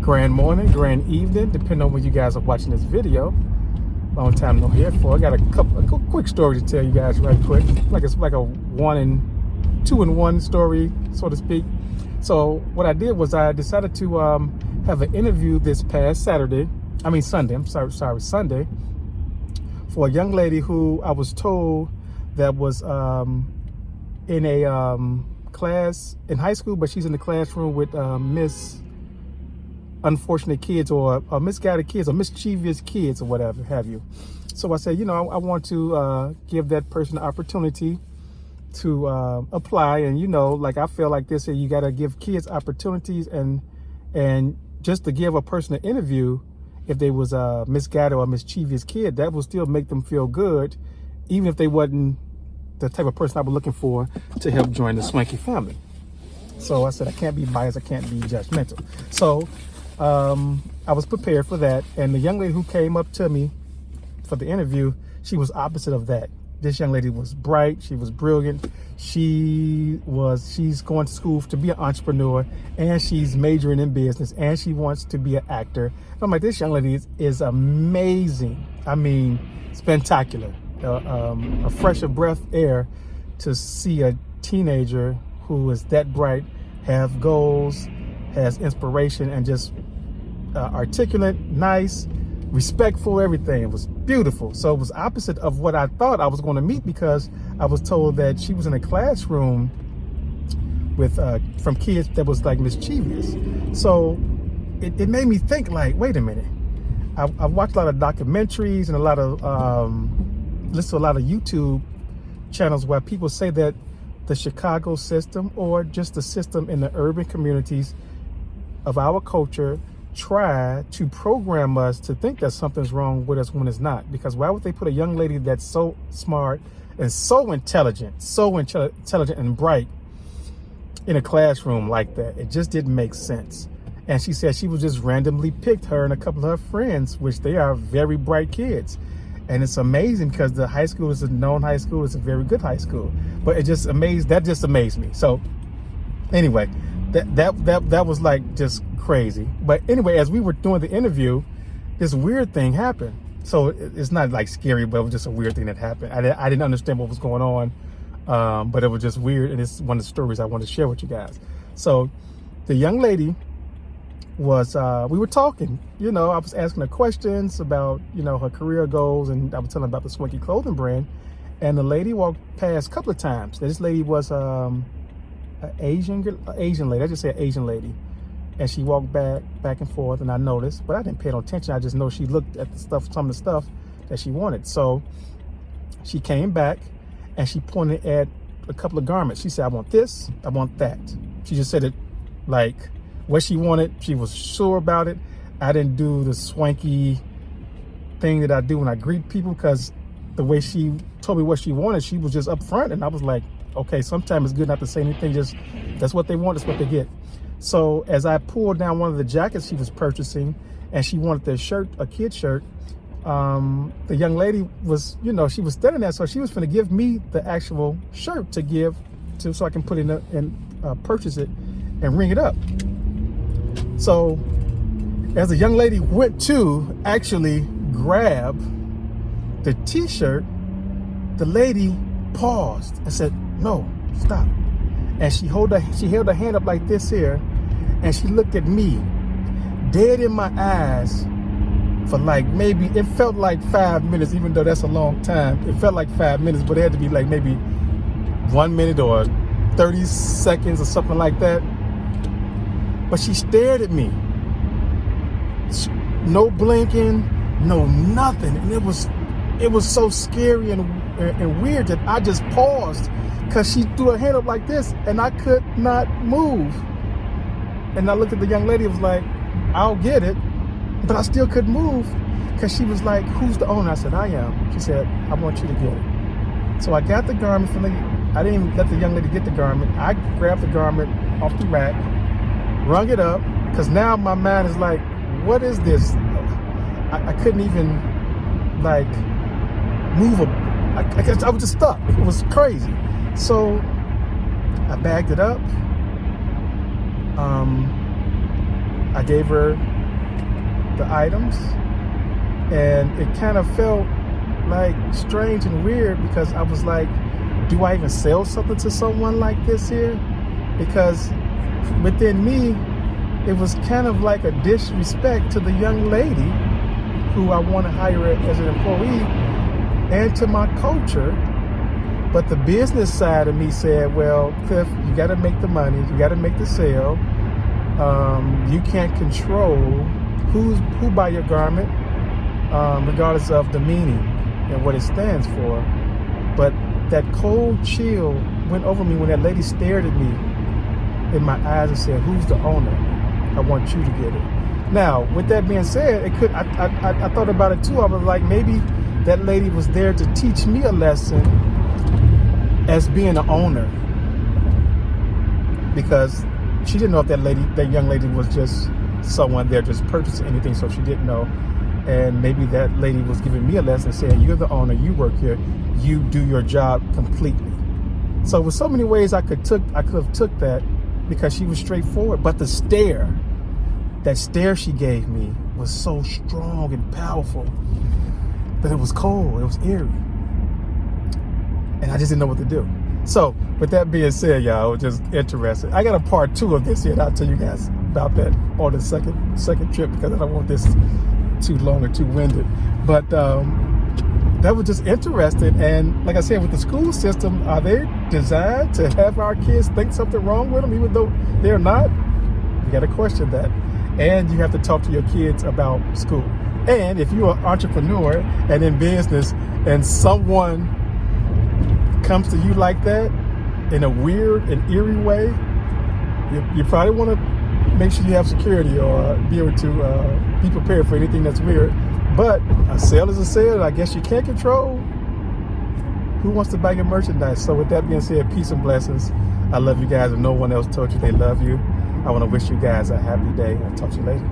Grand morning, grand evening, depending on when you guys are watching this video. Long time no hear for. I got a quick story to tell you guys right quick. It's like a 2-in-1 story, so to speak. So what I did was I decided to have an interview this past Sunday, for a young lady who I was told that was in a class in high school, but she's in the classroom with unfortunate kids or misguided kids or mischievous kids or whatever have you. So I said, I want to give that person the opportunity to apply. And, I feel like this, you got to give kids opportunities and just to give a person an interview, if they was a misguided or a mischievous kid, that will still make them feel good, even if they wasn't the type of person I was looking for to help join the Swanky family. So I said, I can't be biased, I can't be judgmental. So I was prepared for that. And the young lady who came up to me for the interview, she was opposite of that. This young lady was bright, she was brilliant. She's going to school to be an entrepreneur, and she's majoring in business, and she wants to be an actor. And I'm like, this young lady is amazing. I mean, spectacular. A fresh of breath air to see a teenager who is that bright, have goals, has inspiration, and just articulate, nice, respectful, everything. It was beautiful. So it was opposite of what I thought I was going to meet, because I was told that she was in a classroom with from kids that was like mischievous. So it made me think, like, wait a minute. I watched a lot of documentaries and a lot of listen to a lot of YouTube channels where people say that the Chicago system, or just the system in the urban communities of our culture, try to program us to think that something's wrong with us when it's not. Because why would they put a young lady that's so smart and so intelligent and bright in a classroom like that? It just didn't make sense. And she said she was just randomly picked, her and a couple of her friends, which they are very bright kids. And it's amazing because the high school is a known high school. It's a very good high school. But that just amazed me. So anyway, that was like just crazy. But anyway, as we were doing the interview, this weird thing happened. So it's not like scary, but it was just a weird thing that happened. I didn't understand what was going on, but it was just weird. And it's one of the stories I want to share with you guys. So the young lady was, we were talking, I was asking her questions about, her career goals, and I was telling her about the Swanky clothing brand. And the lady walked past a couple of times. This lady was an Asian lady. I just say Asian lady. And she walked back and forth, and I noticed, but I didn't pay no attention. I just know she looked at some of the stuff that she wanted. So she came back and she pointed at a couple of garments. She said, I want this, I want that. She just said it like what she wanted. She was sure about it. I didn't do the swanky thing that I do when I greet people, because the way she told me what she wanted, she was just upfront, and I was like, okay, sometimes it's good not to say anything, just that's what they want, that's what they get. So as I pulled down one of the jackets she was purchasing, and she wanted the shirt, a kid shirt, the young lady was, she was standing there, so she was going to give me the actual shirt to give to, so I can put it in and purchase it and ring it up. So as the young lady went to actually grab the t-shirt, the lady paused and said, no, stop. And she held her hand up like this here, and she looked at me dead in my eyes for like, maybe, it felt like 5 minutes, even though that's a long time. It felt like 5 minutes, but it had to be like maybe 1 minute or 30 seconds or something like that. But she stared at me, no blinking, no nothing. And it was so scary and weird that I just paused, because she threw her hand up like this and I could not move. And I looked at the young lady, was like, I'll get it. But I still couldn't move, because she was like, who's the owner? I said, I am. She said, I want you to get it. So I got the garment I didn't even let the young lady get the garment. I grabbed the garment off the rack, rung it up, because now my mind is like, what is this? I couldn't even like move. I was just stuck. It was crazy. So I bagged it up. I gave her the items, and it kind of felt like strange and weird because I was like, do I even sell something to someone like this here? Because within me, it was kind of like a disrespect to the young lady who I want to hire as an employee and to my culture. But the business side of me said, well, Cliff, you got to make the money, you got to make the sale. You can't control who buy your garment, regardless of the meaning and what it stands for. But that cold chill went over me when that lady stared at me in my eyes and said, who's the owner? I want you to get it. Now, with that being said, it could. I thought about it too. I was like, maybe that lady was there to teach me a lesson as being an owner, because she didn't know if that young lady was just someone there just purchasing anything, so she didn't know. And maybe that lady was giving me a lesson saying, you're the owner, you work here, you do your job completely. So with so many ways I could have took that, because she was straightforward. But the stare, that stare she gave me was so strong and powerful that it was cold, it was eerie. And I just didn't know what to do. So with that being said, y'all, I was just interested. I got a part 2 of this here, and I'll tell you guys about that on the second trip, because I don't want this too long or too winded. But that was just interesting. And like I said, with the school system, are they designed to have our kids think something wrong with them, even though they're not? You got to question that. And you have to talk to your kids about school. And if you're an entrepreneur and in business, and someone comes to you like that in a weird and eerie way, you probably want to make sure you have security, or be able to be prepared for anything that's weird. But a sale is a sale, and I guess you can't control who wants to buy your merchandise. So with that being said, peace and blessings. I love you guys, and no one else told you they love you. I want to wish you guys a happy day. I'll talk to you later.